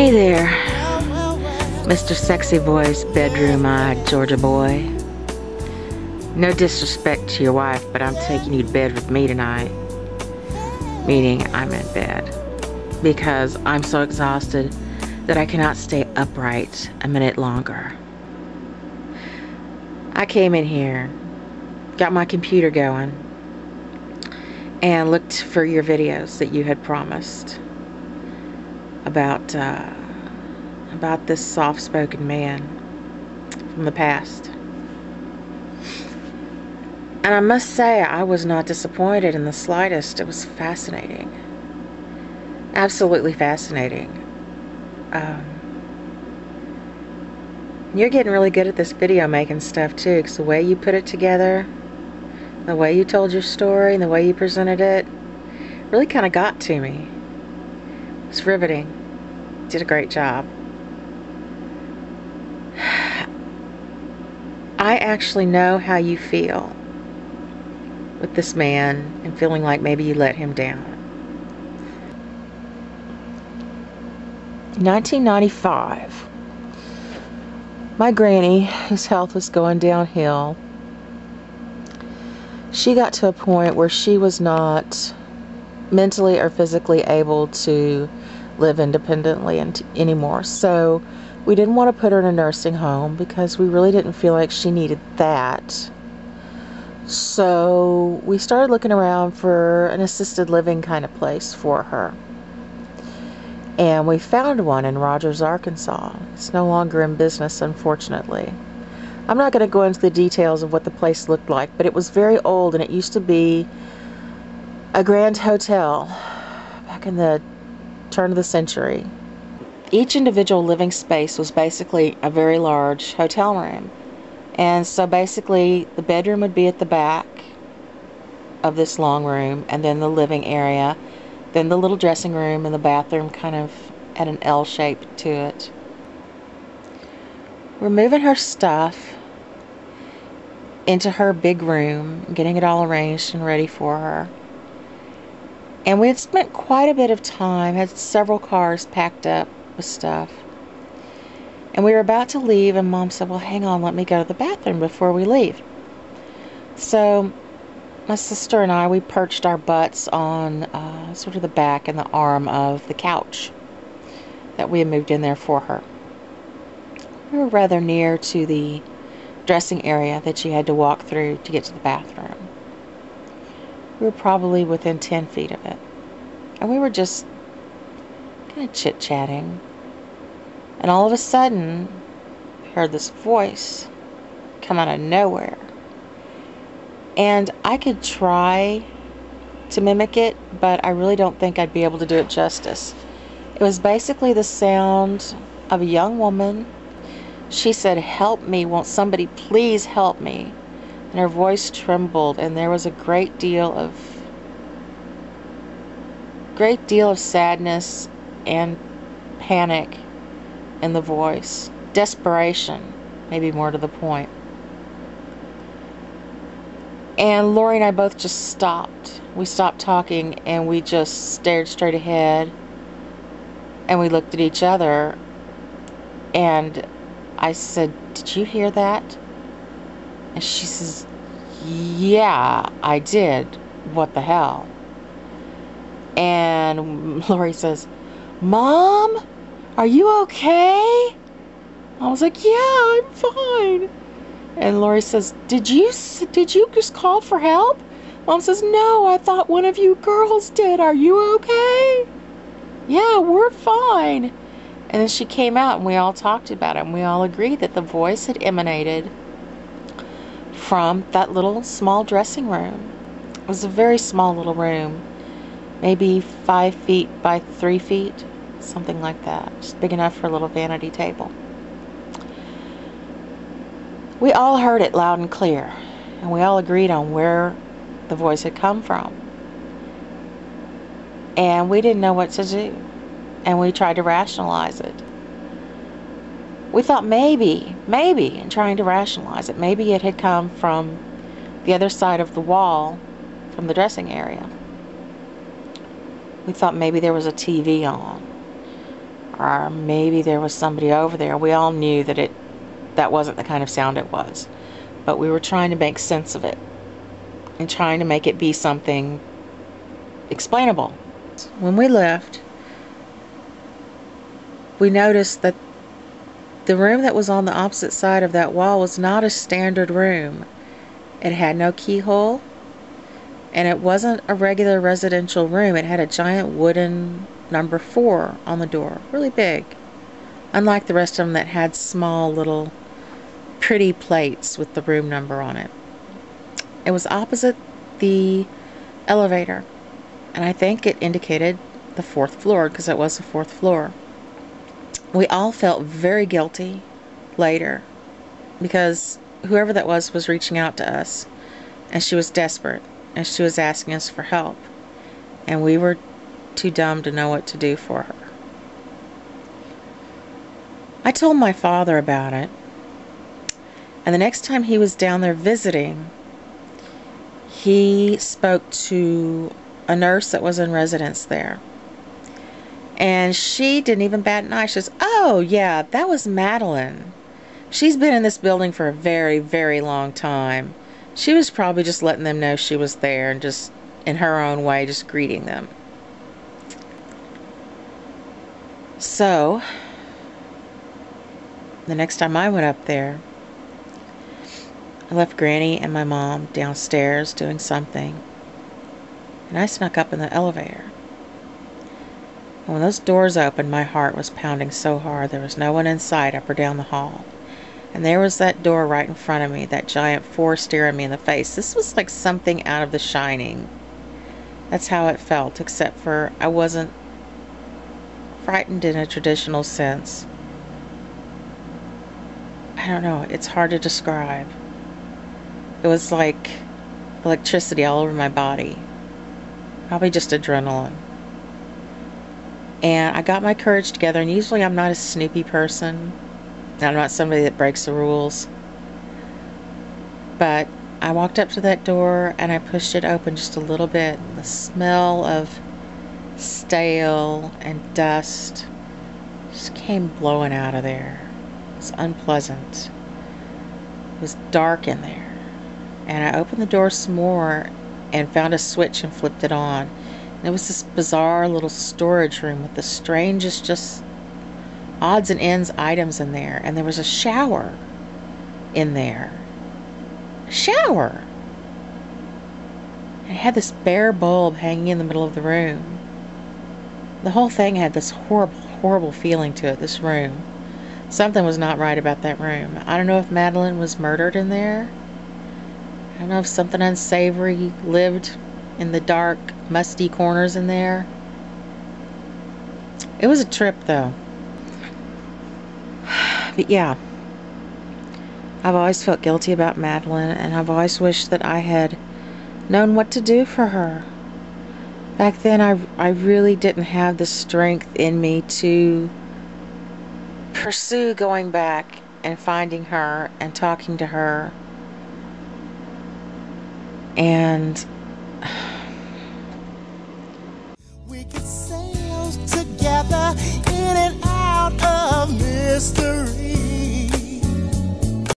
Hey there, Mr. Sexy Voice, bedroom-eyed Georgia boy. No disrespect to your wife, but I'm taking you to bed with me tonight. Meaning I'm in bed. Because I'm so exhausted that I cannot stay upright a minute longer. I came in here, got my computer going, and looked for your videos that you had promised about this soft-spoken man from the past. And I must say, I was not disappointed in the slightest. It was fascinating. Absolutely fascinating. You're getting really good at this video making stuff too, because the way you put it together, the way you told your story, and the way you presented it really kind of got to me. It's riveting. You did a great job. I actually know how you feel with this man and feeling like maybe you let him down. In 1995, my granny, whose health was going downhill, she got to a point where she was not mentally or physically able to live independently anymore. So we didn't want to put her in a nursing home because we really didn't feel like she needed that. So we started looking around for an assisted living kind of place for her. And we found one in Rogers, Arkansas. It's no longer in business, unfortunately. I'm not going to go into the details of what the place looked like, but it was very old, and it used to be a grand hotel back in the turn of the century. Each individual living space was basically a very large hotel room. And so basically the bedroom would be at the back of this long room, and then the living area, then the little dressing room and the bathroom kind of at an L shape to it. We're moving her stuff into her big room, getting it all arranged and ready for her. And we had spent quite a bit of time, had several cars packed up with stuff. And we were about to leave, and Mom said, well, hang on, let me go to the bathroom before we leave. So my sister and I, we perched our butts on sort of the back and the arm of the couch that we had moved in there for her. We were rather near to the dressing area that she had to walk through to get to the bathroom. We were probably within 10 feet of it. And we were just kind of chit-chatting. And all of a sudden, I heard this voice come out of nowhere. And I could try to mimic it, but I really don't think I'd be able to do it justice. It was basically the sound of a young woman. She said, help me, won't somebody please help me? And her voice trembled, and there was a great deal of sadness and panic in the voice. Desperation, maybe more to the point. And Lori and I both just stopped. We stopped talking, and we just stared straight ahead, and we looked at each other, and I said, did you hear that? And she says, yeah, I did. What the hell? And Lori says, Mom, are you okay? I was like, yeah, I'm fine. And Lori says, did you just call for help? Mom says, no, I thought one of you girls did. Are you okay? Yeah, we're fine. And then she came out, and we all talked about it, and we all agreed that the voice had emanated from that little small dressing room. It was a very small little room, maybe 5 feet by 3 feet, something like that. Just big enough for a little vanity table. We all heard it loud and clear, and we all agreed on where the voice had come from. And we didn't know what to do, and we tried to rationalize it. We thought maybe, in trying to rationalize it, maybe it had come from the other side of the wall, from the dressing area. We thought maybe there was a TV on. or maybe there was somebody over there. We all knew that that wasn't the kind of sound it was, but we were trying to make sense of it and trying to make it be something explainable. When we left, we noticed that the room that was on the opposite side of that wall was not a standard room. It had no keyhole, and it wasn't a regular residential room. It had a giant wooden number 4 on the door, really big, unlike the rest of them that had small little pretty plates with the room number on it. It was opposite the elevator, and I think it indicated the 4th floor because it was the 4th floor. We all felt very guilty later because whoever that was reaching out to us, and she was desperate, and she was asking us for help, and we were too dumb to know what to do for her. I told my father about it, and the next time he was down there visiting, he spoke to a nurse that was in residence there. And she didn't even bat an eye. She says, "Oh, yeah, that was Madeline. She's been in this building for a very, very long time. She was probably just letting them know she was there and just, in her own way, just greeting them." So, the next time I went up there, I left Granny and my mom downstairs doing something, and I snuck up in the elevator. And when those doors opened, my heart was pounding so hard there was no one in sight up or down the hall. And there was that door right in front of me, that giant 4 staring me in the face. This was like something out of The Shining. That's how it felt, except for I wasn't frightened in a traditional sense. I don't know, it's hard to describe. It was like electricity all over my body. Probably just adrenaline. And I got my courage together, and usually I'm not a snoopy person. I'm not somebody that breaks the rules. But I walked up to that door, and I pushed it open just a little bit. And the smell of stale and dust just came blowing out of there. It was unpleasant. It was dark in there. And I opened the door some more and found a switch and flipped it on. And it was this bizarre little storage room with the strangest, just odds and ends items in there. And there was a shower in there. A shower! And it had this bare bulb hanging in the middle of the room. The whole thing had this horrible, horrible feeling to it, this room. Something was not right about that room. I don't know if Madeline was murdered in there. I don't know if something unsavory lived in the dark, musty corners in there. It was a trip, though. But yeah, I've always felt guilty about Madeline, and I've always wished that I had known what to do for her. Back then, I really didn't have the strength in me to pursue going back and finding her and talking to her. And we could sail together in and out of mystery.